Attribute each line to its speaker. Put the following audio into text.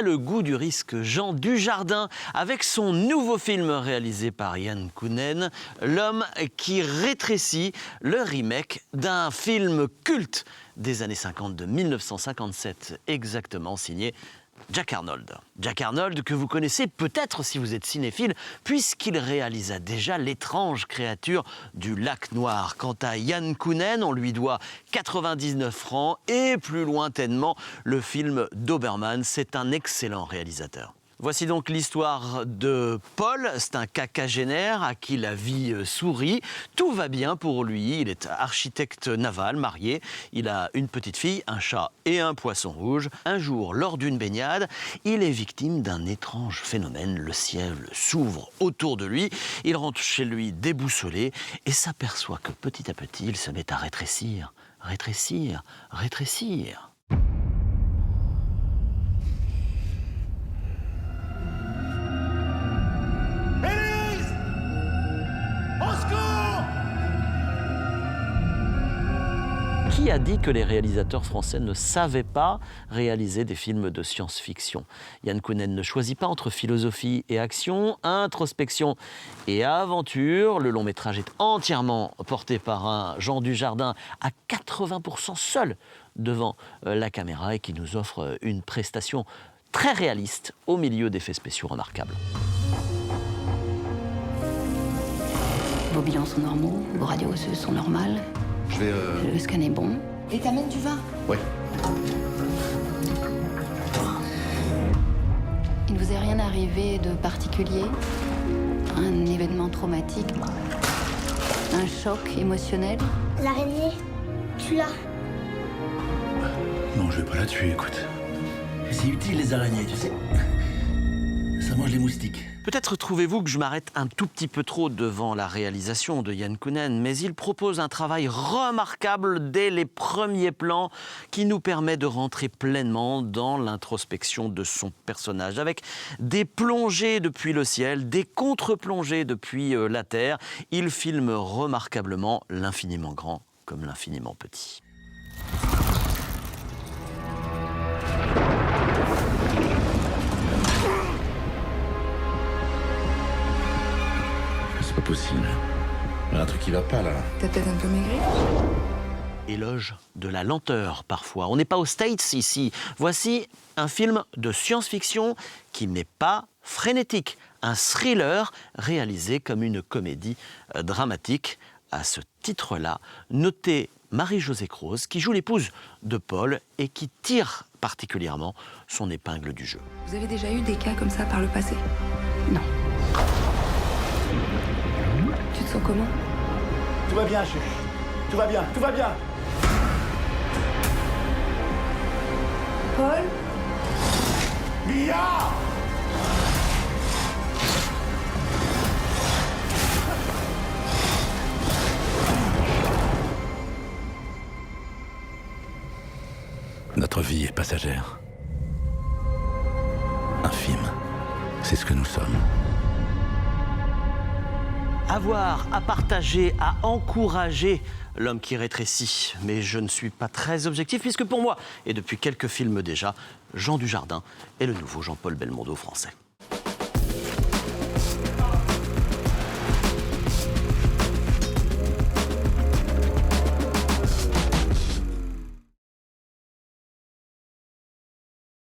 Speaker 1: a le goût du risque. Jean Dujardin, avec son nouveau film réalisé par Yann Kounen, L'homme qui rétrécit, le remake d'un film culte des années 50, de 1957 exactement, signé Jack Arnold. Jack Arnold que vous connaissez peut-être si vous êtes cinéphile, puisqu'il réalisa déjà L'étrange créature du lac Noir. Quant à Yann Kounen, on lui doit 99 francs et plus lointainement le film Doberman. C'est un excellent réalisateur. Voici donc l'histoire de Paul. C'est un quinquagénaire à qui la vie sourit. Tout va bien pour lui. Il est architecte naval, marié. Il a une petite fille, un chat et un poisson rouge. Un jour, lors d'une baignade, il est victime d'un étrange phénomène. Le ciel s'ouvre autour de lui. Il rentre chez lui déboussolé et s'aperçoit que petit à petit, il se met à rétrécir, rétrécir, rétrécir. Qui a dit que les réalisateurs français ne savaient pas réaliser des films de science-fiction? Yann Kounen ne choisit pas entre philosophie et action, introspection et aventure. Le long métrage est entièrement porté par un Jean Dujardin à 80% seul devant la caméra et qui nous offre une prestation très réaliste au milieu d'effets spéciaux remarquables.
Speaker 2: Vos bilans sont normaux, vos radios osseuses sont normales. Le scan est bon.
Speaker 3: Et t'amènes du vin?
Speaker 4: Oui.
Speaker 2: Il ne vous est rien arrivé de particulier? Un événement traumatique? Un choc émotionnel?
Speaker 5: L'araignée, tu l'as?
Speaker 4: Non, je vais pas la tuer, écoute. C'est utile, les araignées, tu sais. Ça mange les moustiques.
Speaker 1: Peut-être trouvez-vous que je m'arrête un tout petit peu trop devant la réalisation de Yann Kounen, mais il propose un travail remarquable dès les premiers plans qui nous permet de rentrer pleinement dans l'introspection de son personnage, avec des plongées depuis le ciel, des contre-plongées depuis la terre. Il filme remarquablement l'infiniment grand comme l'infiniment petit.
Speaker 4: C'est pas possible. Il y a un truc qui va pas, là.
Speaker 3: T'as peut-être un peu maigri?
Speaker 1: Éloge de la lenteur, parfois. On n'est pas aux States, ici. Voici un film de science-fiction qui n'est pas frénétique. Un thriller réalisé comme une comédie dramatique. À ce titre-là, notez Marie-Josée Croze, qui joue l'épouse de Paul et qui tire particulièrement son épingle du jeu.
Speaker 3: Vous avez déjà eu des cas comme ça par le passé?
Speaker 2: Non.
Speaker 3: Tu te sens comment?
Speaker 4: Tout va bien, chérie. Tout va bien, tout va bien.
Speaker 3: Paul?
Speaker 4: Mia! Notre vie est passagère. Un film, c'est ce que nous sommes.
Speaker 1: À voir, à partager, à encourager L'homme qui rétrécit. Mais je ne suis pas très objectif puisque pour moi, et depuis quelques films déjà, Jean Dujardin est le nouveau Jean-Paul Belmondo français.